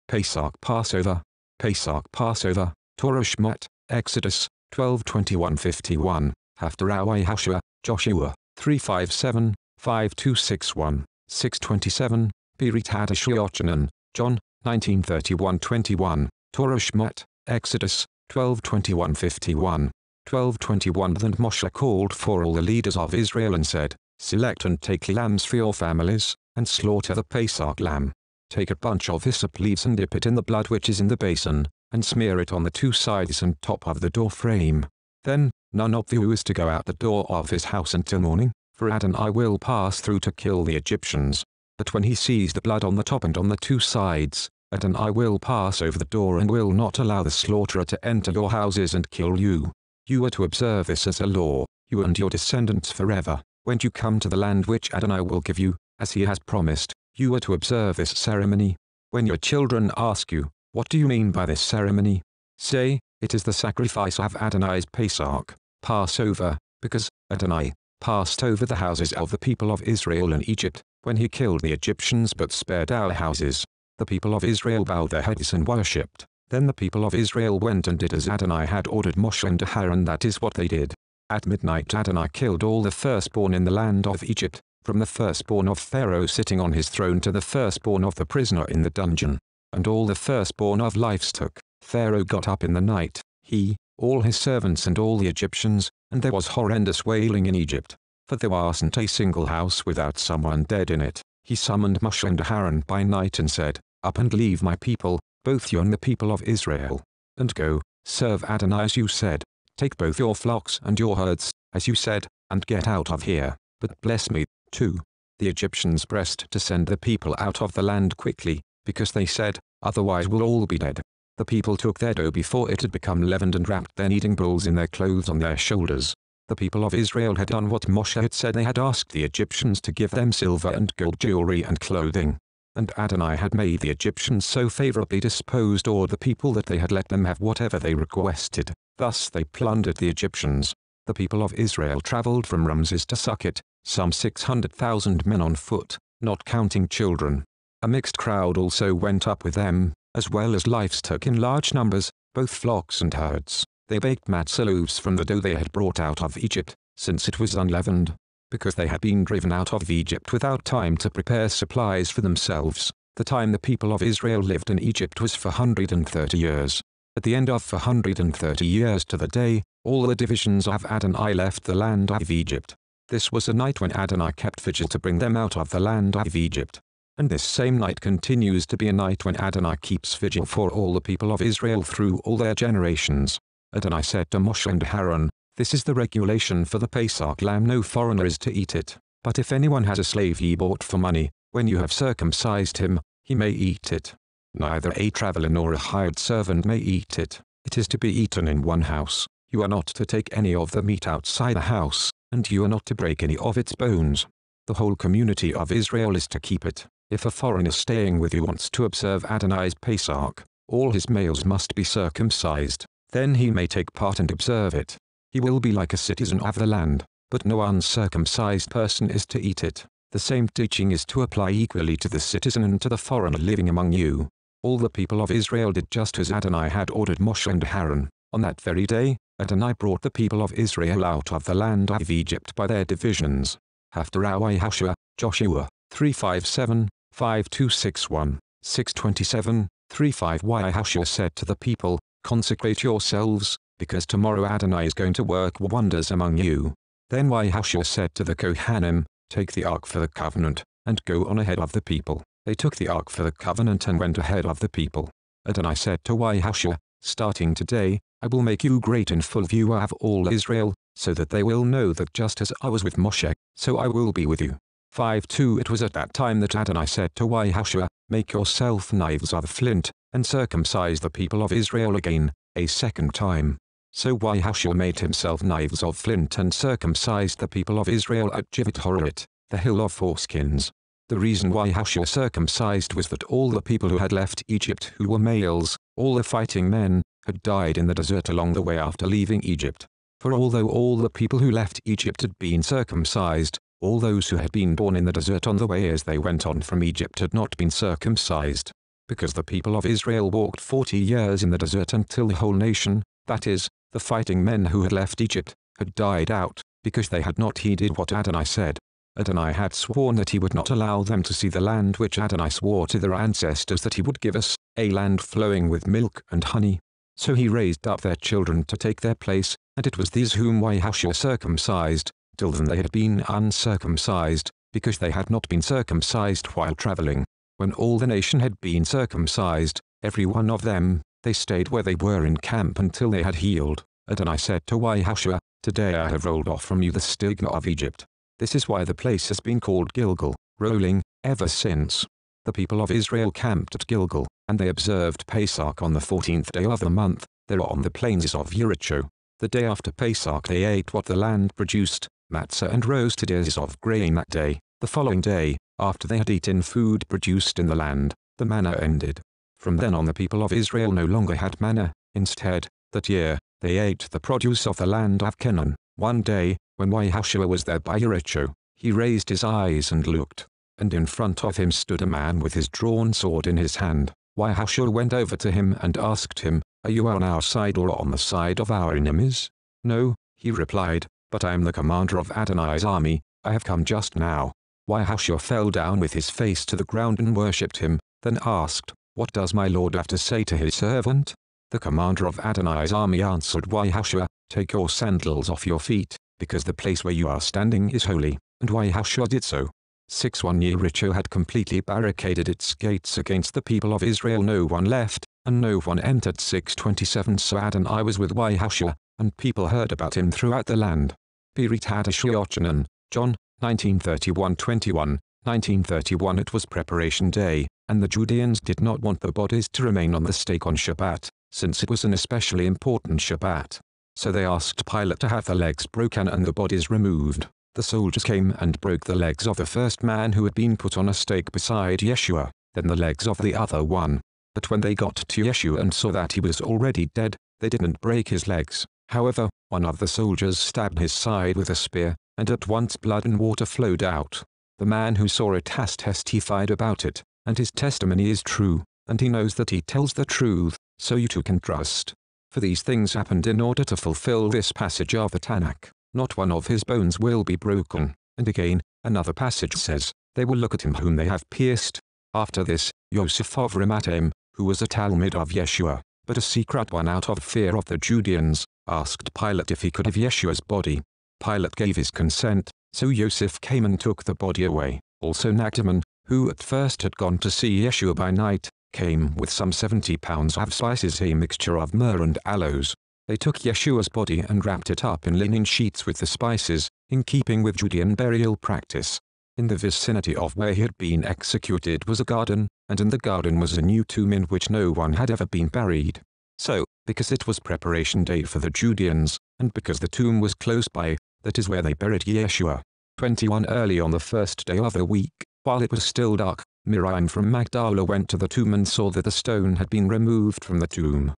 Pesach Passover. Pesach Passover, Torah Shmot, Exodus, 12:21-51, Haftarah Hadashah, Joshua, 3:5-7, 5:2-6-1, 6:27, Berit Hadashah Yochanan, John, 19:31-21, Torah Shmot, Exodus, 12:21-51, 12:21. Then Moshe called for all the leaders of Israel and said, Select and take lambs for your families, and slaughter the Pesach lamb. Take a bunch of hyssop leaves and dip it in the blood which is in the basin, and smear it on the two sides and top of the door frame. Then, none of you is to go out the door of his house until morning, for Adonai will pass through to kill the Egyptians. But when he sees the blood on the top and on the two sides, Adonai will pass over the door and will not allow the slaughterer to enter your houses and kill you. You are to observe this as a law, you and your descendants forever, when you come to the land which Adonai will give you, as he has promised. You are to observe this ceremony. When your children ask you, what do you mean by this ceremony? Say, it is the sacrifice of Adonai's Pesach, Passover, because Adonai passed over the houses of the people of Israel in Egypt, when he killed the Egyptians but spared our houses. The people of Israel bowed their heads and worshipped. Then the people of Israel went and did as Adonai had ordered Moshe and Aaron. That is what they did. At midnight Adonai killed all the firstborn in the land of Egypt, from the firstborn of Pharaoh sitting on his throne to the firstborn of the prisoner in the dungeon, and all the firstborn of livestock. Pharaoh got up in the night, he, all his servants and all the Egyptians, and there was horrendous wailing in Egypt, for there wasn't a single house without someone dead in it. He summoned Moshe and Aaron by night and said, Up and leave my people, both you and the people of Israel, and go, serve Adonai as you said. Take both your flocks and your herds, as you said, and get out of here, but bless me, too. The Egyptians pressed to send the people out of the land quickly, because they said, Otherwise we'll all be dead. The people took their dough before it had become leavened and wrapped their kneading bowls in their clothes on their shoulders. The people of Israel had done what Moshe had said. They had asked the Egyptians to give them silver and gold jewelry and clothing. And Adonai had made the Egyptians so favorably disposed toward the people that they had let them have whatever they requested. Thus they plundered the Egyptians. The people of Israel traveled from Ramses to Sukkot, some 600,000 men on foot, not counting children. A mixed crowd also went up with them, as well as livestock in large numbers, both flocks and herds. They baked matzah loaves from the dough they had brought out of Egypt, since it was unleavened, because they had been driven out of Egypt without time to prepare supplies for themselves. The time the people of Israel lived in Egypt was 430 years. At the end of 430 years to the day, all the divisions of Adonai left the land of Egypt. This was a night when Adonai kept vigil to bring them out of the land of Egypt. And this same night continues to be a night when Adonai keeps vigil for all the people of Israel through all their generations. Adonai said to Moshe and Aaron, This is the regulation for the Pesach lamb. No foreigner is to eat it. But if anyone has a slave he bought for money, when you have circumcised him, he may eat it. Neither a traveler nor a hired servant may eat it. It is to be eaten in one house. You are not to take any of the meat outside the house, and you are not to break any of its bones. The whole community of Israel is to keep it. If a foreigner staying with you wants to observe Adonai's Pesach, all his males must be circumcised. Then he may take part and observe it. He will be like a citizen of the land, but no uncircumcised person is to eat it. The same teaching is to apply equally to the citizen and to the foreigner living among you. All the people of Israel did just as Adonai had ordered Moshe and Aaron. On that very day, Adonai brought the people of Israel out of the land of Egypt by their divisions. Haftarah Hadashah, Joshua, 3:5-7, 5:2-6-1, 6:27, 3:5. Hadashah said to the people, Consecrate yourselves, because tomorrow Adonai is going to work wonders among you. Then Hadashah said to the Kohanim, Take the ark for the covenant, and go on ahead of the people. They took the ark for the covenant and went ahead of the people. Adonai said to Hadashah, Starting today, I will make you great in full view of all Israel, so that they will know that just as I was with Moshe, so I will be with you. 5:2. It was at that time that Adonai said to Hadashah, Make yourself knives of flint, and circumcise the people of Israel again, a second time. So Hadashah made himself knives of flint and circumcised the people of Israel at Jivot Horit, the hill of foreskins. The reason Hadashah circumcised was that all the people who had left Egypt who were males, all the fighting men, had died in the desert along the way after leaving Egypt. For although all the people who left Egypt had been circumcised, all those who had been born in the desert on the way as they went on from Egypt had not been circumcised. because the people of Israel walked 40 years in the desert until the whole nation, that is, the fighting men who had left Egypt, had died out, because they had not heeded what Adonai said. Adonai had sworn that he would not allow them to see the land which Adonai swore to their ancestors that he would give us, a land flowing with milk and honey. So he raised up their children to take their place, and it was these whom Yahushua circumcised, till then they had been uncircumcised, because they had not been circumcised while traveling. When all the nation had been circumcised, every one of them, they stayed where they were in camp until they had healed. Adonai said to Yahushua, "Today I have rolled off from you the stigma of Egypt." This is why the place has been called Gilgal, rolling, ever since. The people of Israel camped at Gilgal, and they observed Pesach on the 14th day of the month, there on the plains of Jericho. The day after Pesach they ate what the land produced, matzah and roasted ears of grain that day. The following day, after they had eaten food produced in the land, the manna ended. From then on the people of Israel no longer had manna. Instead, that year, they ate the produce of the land of Canaan. One day, when Yahushua was there by Jericho, he raised his eyes and looked, and in front of him stood a man with his drawn sword in his hand. Yahushua went over to him and asked him, "Are you on our side or on the side of our enemies?" "No," he replied, "but I am the commander of Adonai's army, I have come just now." Yahushua fell down with his face to the ground and worshipped him, then asked, "What does my Lord have to say to his servant?" The commander of Adonai's army answered Yahushua, "Take your sandals off your feet, because the place where you are standing is holy," and Yahushua did so. 6-1 Jericho had completely barricaded its gates against the people of Israel. No one left, and no one entered. 6:27 So Adonai was with Yahushua, and people heard about him throughout the land. Pirit Hadashah Yochanan, John, 19:31-21, 19:31 It was preparation day, and the Judeans did not want the bodies to remain on the stake on Shabbat, since it was an especially important Shabbat. So they asked Pilate to have the legs broken and the bodies removed. The soldiers came and broke the legs of the first man who had been put on a stake beside Yeshua, then the legs of the other one. But when they got to Yeshua and saw that he was already dead, they didn't break his legs. However, one of the soldiers stabbed his side with a spear, and at once blood and water flowed out. The man who saw it has testified about it, and his testimony is true, and he knows that he tells the truth, so you too can trust. For these things happened in order to fulfill this passage of the Tanakh. Not one of his bones will be broken. And again, another passage says, they will look at him whom they have pierced. After this, Yosef of Arimathea, who was a Talmud of Yeshua, but a secret one out of fear of the Judeans, asked Pilate if he could have Yeshua's body. Pilate gave his consent, so Yosef came and took the body away. Also Nachman, who at first had gone to see Yeshua by night, came with some 70 pounds of spices, a mixture of myrrh and aloes. They took Yeshua's body and wrapped it up in linen sheets with the spices, in keeping with Judean burial practice. In the vicinity of where he had been executed was a garden, and in the garden was a new tomb in which no one had ever been buried. So, because it was preparation day for the Judeans, and because the tomb was close by, that is where they buried Yeshua. 21 Early on the first day of the week, while it was still dark, Miriam from Magdala went to the tomb and saw that the stone had been removed from the tomb.